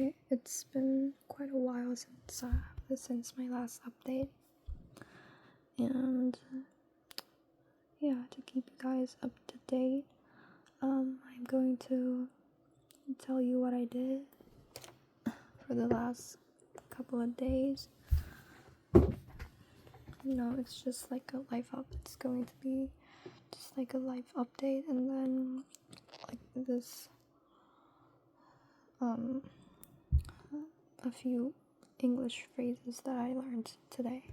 Okay, it's been quite a while since my last update, and yeah, to keep you guys up to date, I'm going to tell you what I did for the last couple of days. It's just like a life up. It's going to be just like a life update, and then like this a few English phrases that I learned today.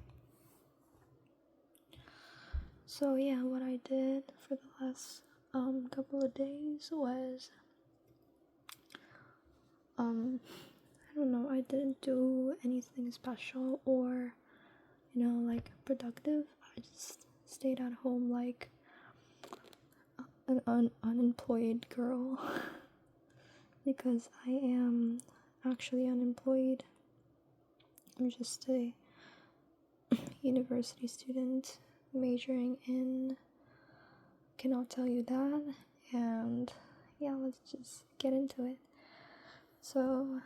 So yeah, what I did for the last couple of days was I don't know, I didn't do anything special or like productive. I just stayed at home like an unemployed girl because I am actually unemployed. I'm just a university student majoring in, cannot tell you that, and yeah, let's just get into it. So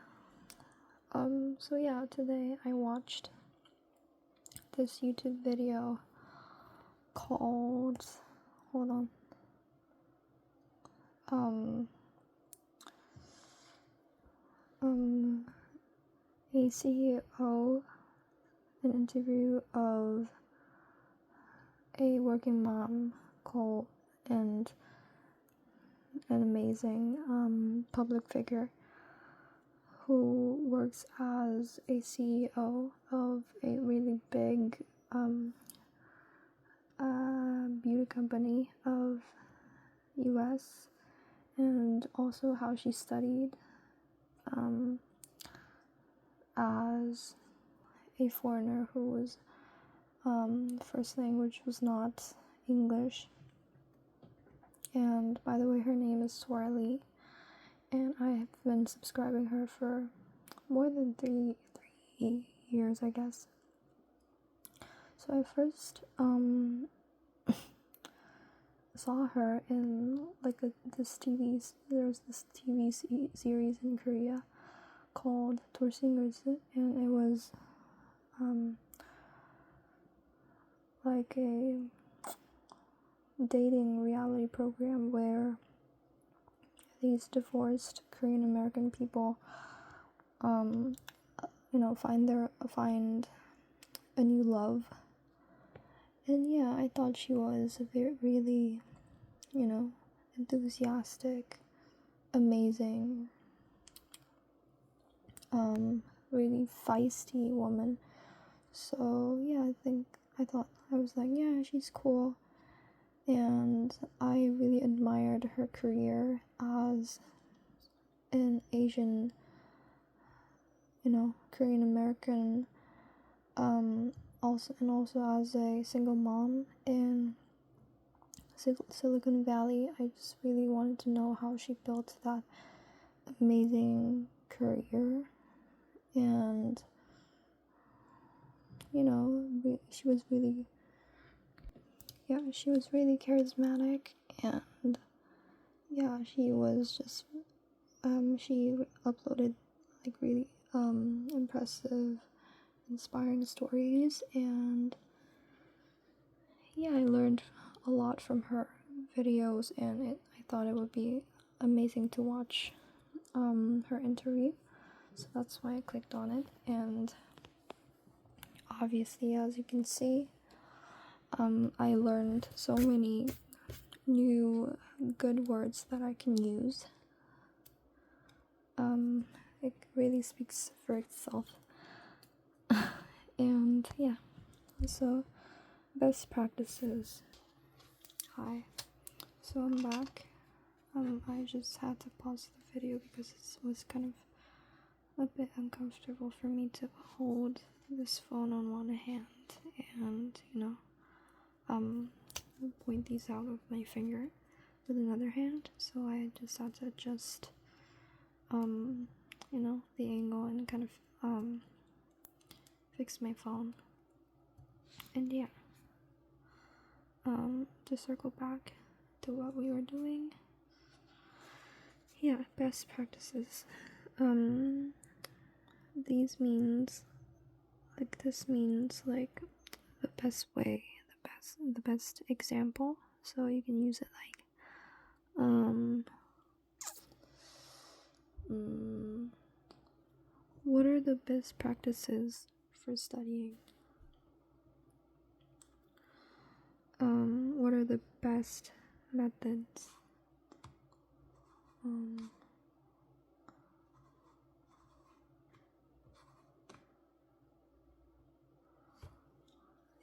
yeah, today I watched this YouTube video called, a CEO, an interview of a working mom called and an amazing public figure who works as a CEO of a really big beauty company of US, and also how she studied as a foreigner who was first language was not English. And by the way, her name is Sora Lee, and I have been subscribing her for more than three years, I guess. So I first saw her in like this TV series in Korea called Torsingerse, and it was like a dating reality program where these divorced Korean American people find a new love. And yeah, I thought she was a really enthusiastic, amazing, really feisty woman. So yeah, I was like, yeah, she's cool. And I really admired her career as an Asian, Korean American, also as a single mom in Silicon Valley. I just really wanted to know how she built that amazing career, and she was really charismatic, and yeah, she was just she uploaded like really impressive, inspiring stories, and yeah, I learned a lot from her videos, and I thought it would be amazing to watch her interview. So that's why I clicked on it, and obviously, as you can see, I learned so many new good words that I can use. It really speaks for itself. And yeah, so best practices. Hi, so I'm back. I just had to pause the video because it was kind of a bit uncomfortable for me to hold this phone on one hand and point these out with my finger with another hand. So I just had to adjust the angle and kind of fix my phone. And yeah, to circle back to what we were doing, yeah, best practices. these means like this means like the best way, the best example. So you can use it like what are the best practices for studying? What are the best methods?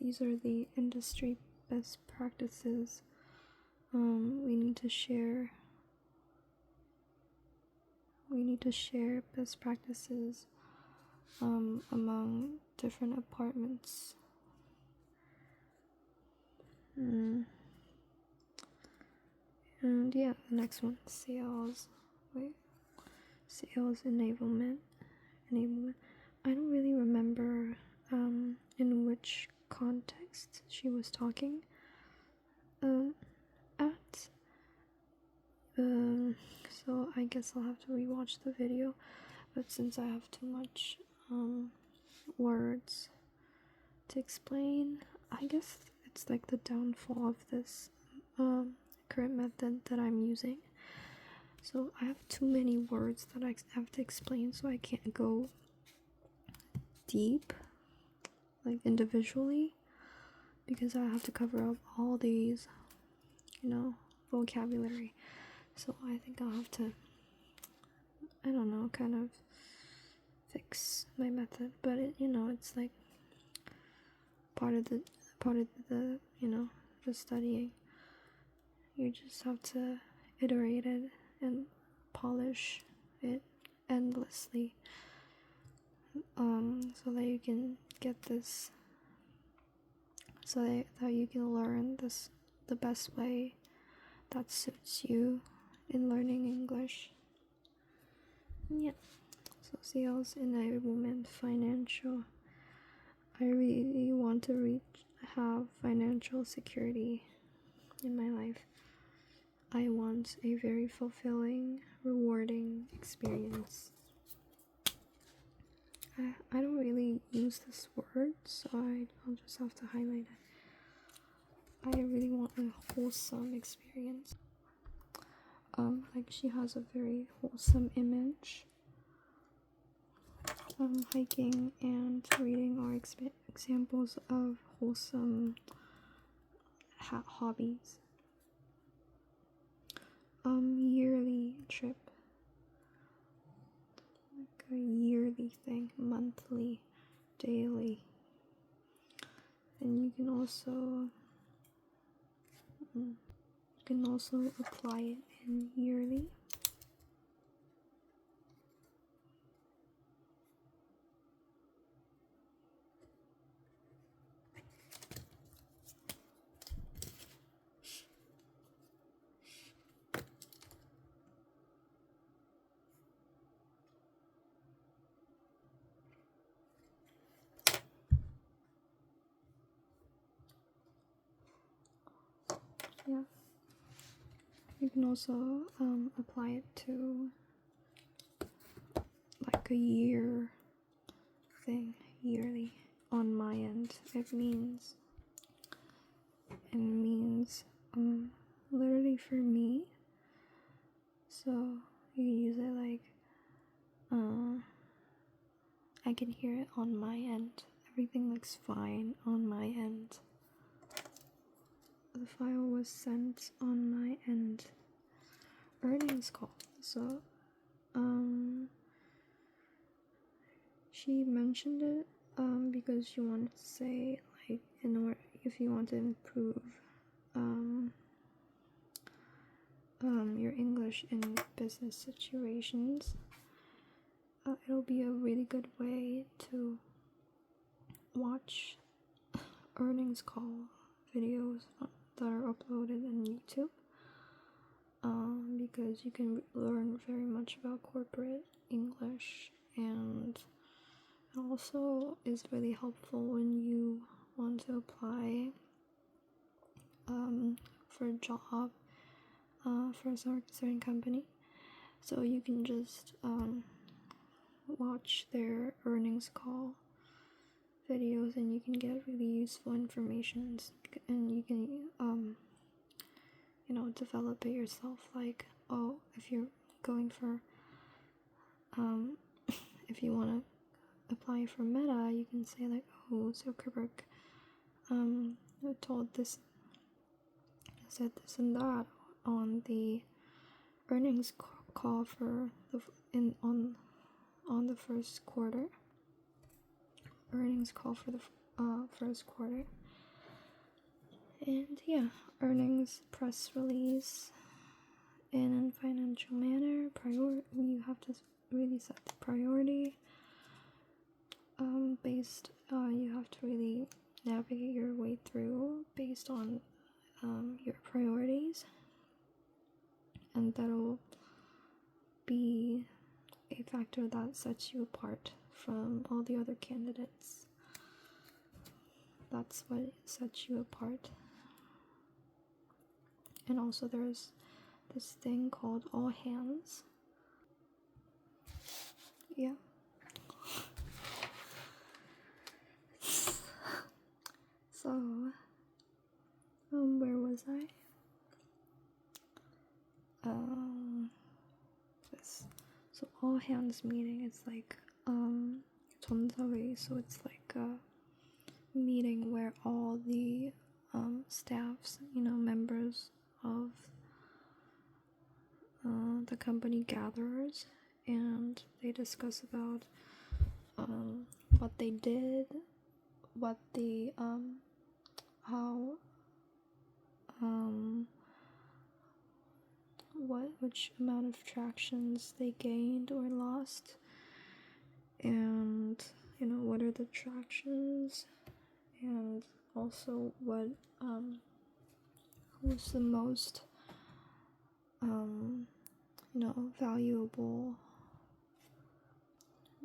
These are the industry best practices we need to share. We need to share best practices among different apartments. And yeah, the next one, sales enablement. I don't really remember in which context she was talking at. So I guess I'll have to rewatch the video, but since I have too much words to explain, I guess it's like the downfall of this current method that I'm using. So I have too many words that I have to explain, so I can't go deep like individually, because I have to cover up all these, vocabulary. So I think I'll have to, I don't know, kind of fix my method, but it's like part of the the studying. You just have to iterate it and polish it endlessly, so that you can get this, so that you can learn this the best way that suits you in learning English. Yeah. So sales enablement, financial. I really want to have financial security in my life. I want a very fulfilling, rewarding experience. I don't really use this word, so I'll just have to highlight it. I really want a wholesome experience. Like she has a very wholesome image. Hiking and reading are examples of wholesome hobbies. Yearly trip, like a yearly thing, monthly, daily. And you can also apply it in yearly. Yeah. You can also apply it to like a year thing, yearly. On my end, it means literally for me. So you can use it like I can hear it on my end. Everything looks fine on my end. The file was sent on my end. Earnings call. So she mentioned it because she wanted to say like if you want to improve your English in business situations, it'll be a really good way to watch earnings call videos that are uploaded on YouTube, because you can learn very much about corporate English, and it also is really helpful when you want to apply for a job for a certain company. So you can just watch their earnings call videos, and you can get really useful information, and you can develop it yourself. Like, oh, if you're going for if you want to apply for Meta, you can say like, oh, Zuckerberg told this, said this and that on the earnings call for on the first quarter. Earnings call for the first quarter. And yeah, earnings press release in a financial manner. You have to really set the priority. You have to really navigate your way through based on your priorities, and that'll be a factor that sets you apart from all the other candidates. That's what sets you apart. And also there's this thing called all hands. Yeah. So, where was I? So all hands meeting is like 전사회, so it's like a meeting where all the staffs, members of the company gathers, and they discuss about what they did, what the which amount of tractions they gained or lost, and what are the tractions, and also what who's the most valuable,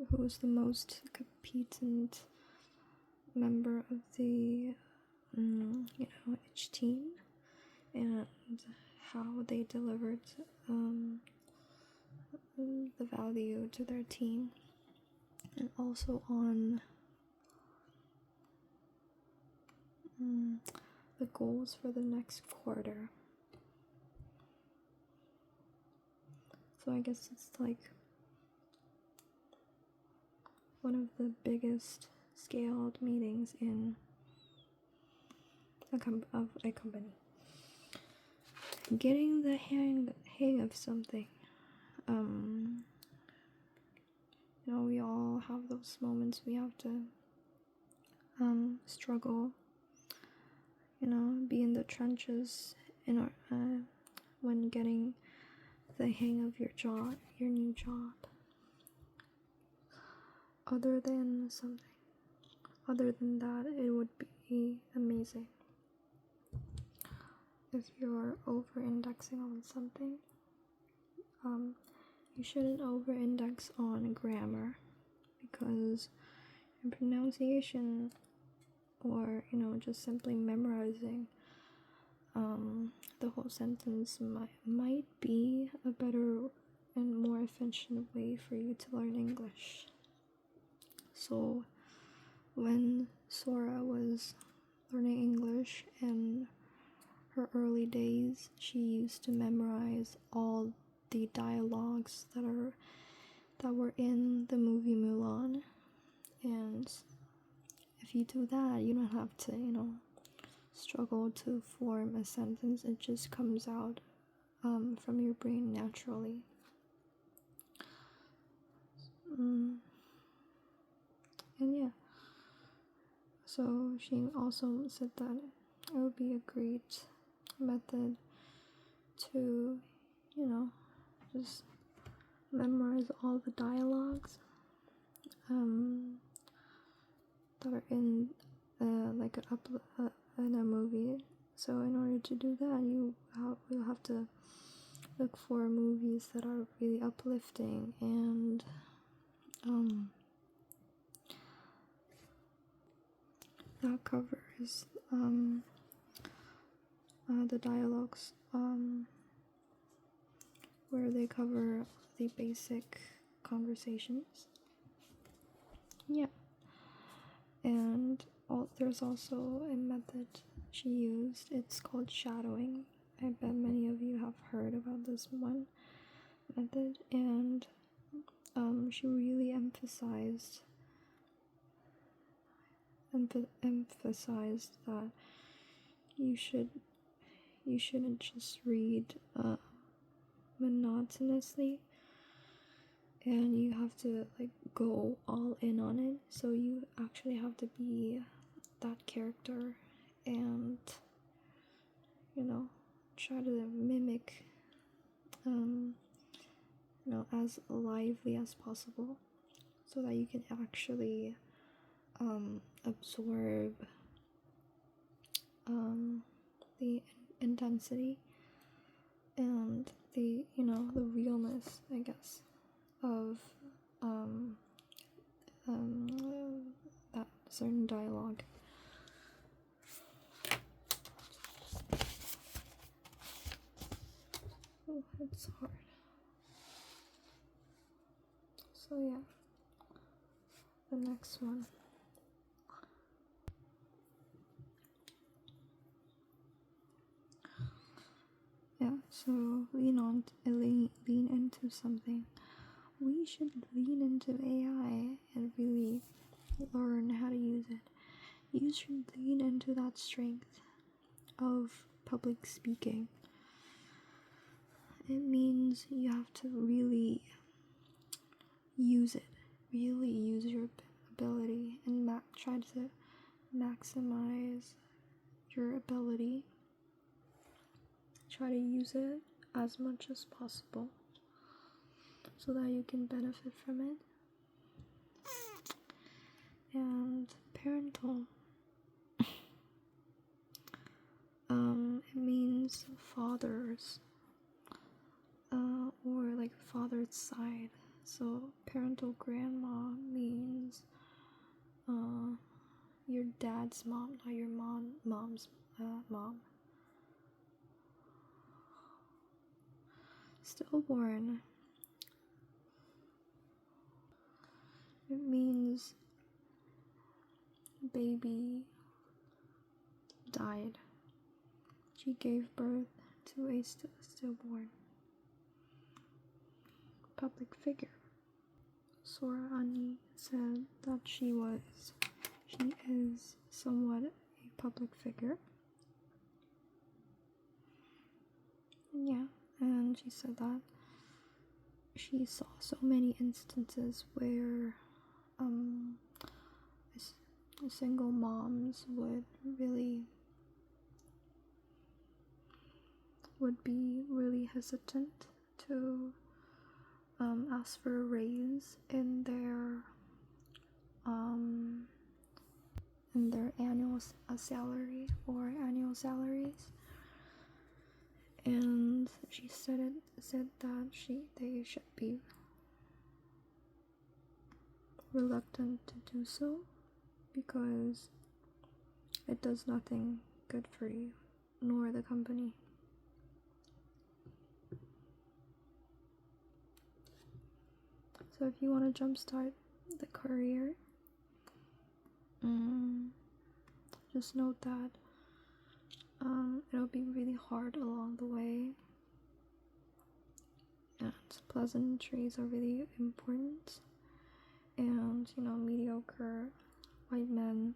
who's the most competent member of the each team, and how they delivered the value to their team, and also on the goals for the next quarter. So I guess it's like one of the biggest scaled meetings in a company. Getting the hang of something. We all have those moments we have to struggle, be in the trenches when getting the hang of your new job. Other than that, it would be amazing. If you're over-indexing on something, you shouldn't over-index on grammar, because your pronunciation, or just simply memorizing the whole sentence might be a better and more efficient way for you to learn English. So when Sora was learning English in her early days, she used to memorize all the dialogues that were in the movie Mulan. And if you do that, you don't have to struggle to form a sentence. It just comes out from your brain naturally. And yeah, so she also said that it would be a great method to just memorize all the dialogues that are in in a movie. So in order to do that, you'll have to look for movies that are really uplifting and that covers the dialogues where they cover the basic conversations. Yeah, and there's also a method she used. It's called shadowing. I bet many of you have heard about this one method, and she really emphasized that you shouldn't just read monotonously, and you have to like go all in on it. So you actually have to be that character and try to mimic as lively as possible, so that you can actually absorb the intensity and the realness, I guess, of that certain dialogue. Oh, it's hard. So yeah, the next one. Yeah, so lean into something. We should lean into AI and really learn how to use it. You should lean into that strength of public speaking. It means you have to really use it, really use your ability, and try to maximize your ability. Try to use it as much as possible so that you can benefit from it. And parental, it means fathers, or like father's side. So parental grandma means your dad's mom, not your mom's mom. Stillborn, it means baby died. She gave birth to a stillborn. Public figure. Sora Ani said that she is somewhat a public figure. Yeah, and she said that she saw so many instances where single moms would be really hesitant to ask for a raise in their annual salary or annual salaries. And she said that they should be reluctant to do so because it does nothing good for you nor the company. So if you want to jumpstart the career, just note that it'll be really hard along the way, and pleasantries are really important. And mediocre white men,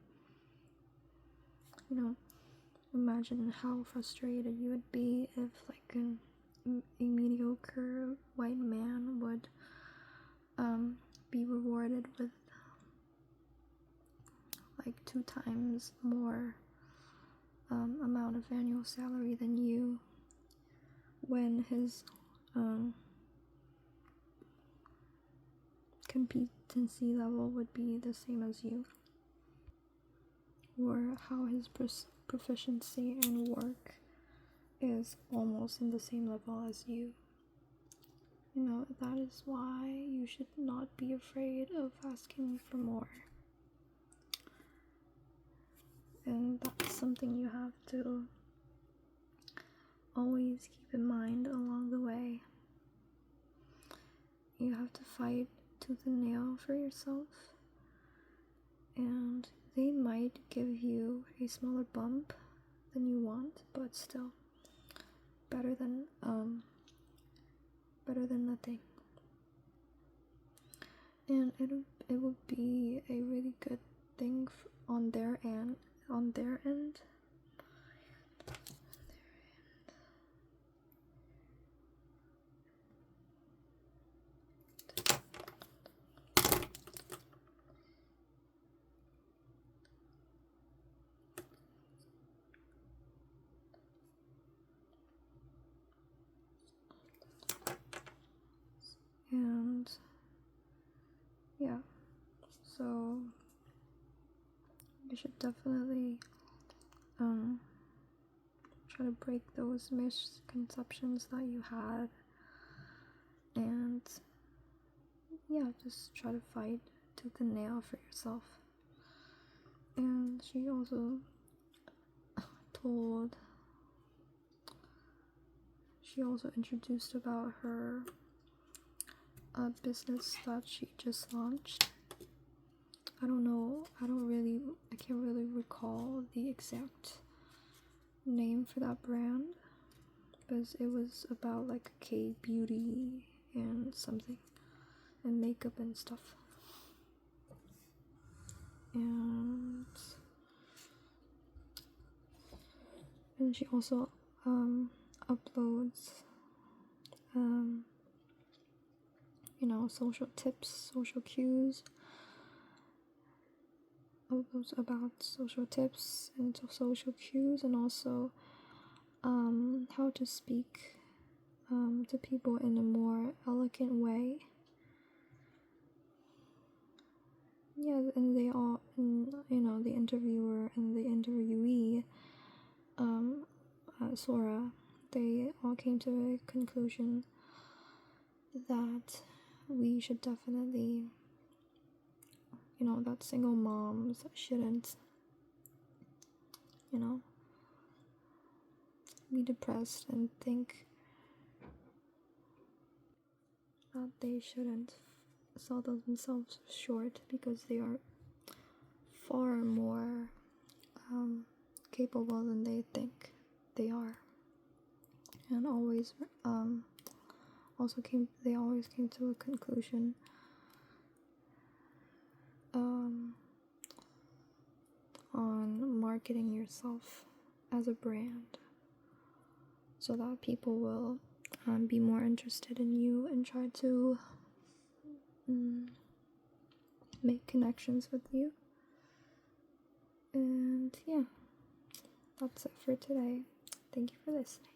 imagine how frustrated you would be if like a mediocre white man would be rewarded with like 2 times more amount of annual salary than you, when his competency level would be the same as you, or how his proficiency in work is almost in the same level as you. That is why you should not be afraid of asking for more. And that's something you have to always keep in mind along the way. You have to fight tooth and nail for yourself, and they might give you a smaller bump than you want, but still better than nothing. And it would be a really good thing on their end. And yeah, so you should definitely try to break those misconceptions that you had, and yeah, just try to fight tooth and nail for yourself. And she also introduced about her business that she just launched. I can't really recall the exact name for that brand, because it was about like K-beauty and something, and makeup and stuff. And she also uploads social tips, social cues, uploads about social tips and social cues, and also how to speak to people in a more elegant way. Yeah, and they all, the interviewer and the interviewee, Sora, they all came to a conclusion that we should definitely, that single moms shouldn't, be depressed and think that they shouldn't sell themselves short, because they are far more capable than they think they are. And always they always came to a conclusion on marketing yourself as a brand, so that people will be more interested in you and try to make connections with you. And yeah, that's it for today. Thank you for listening.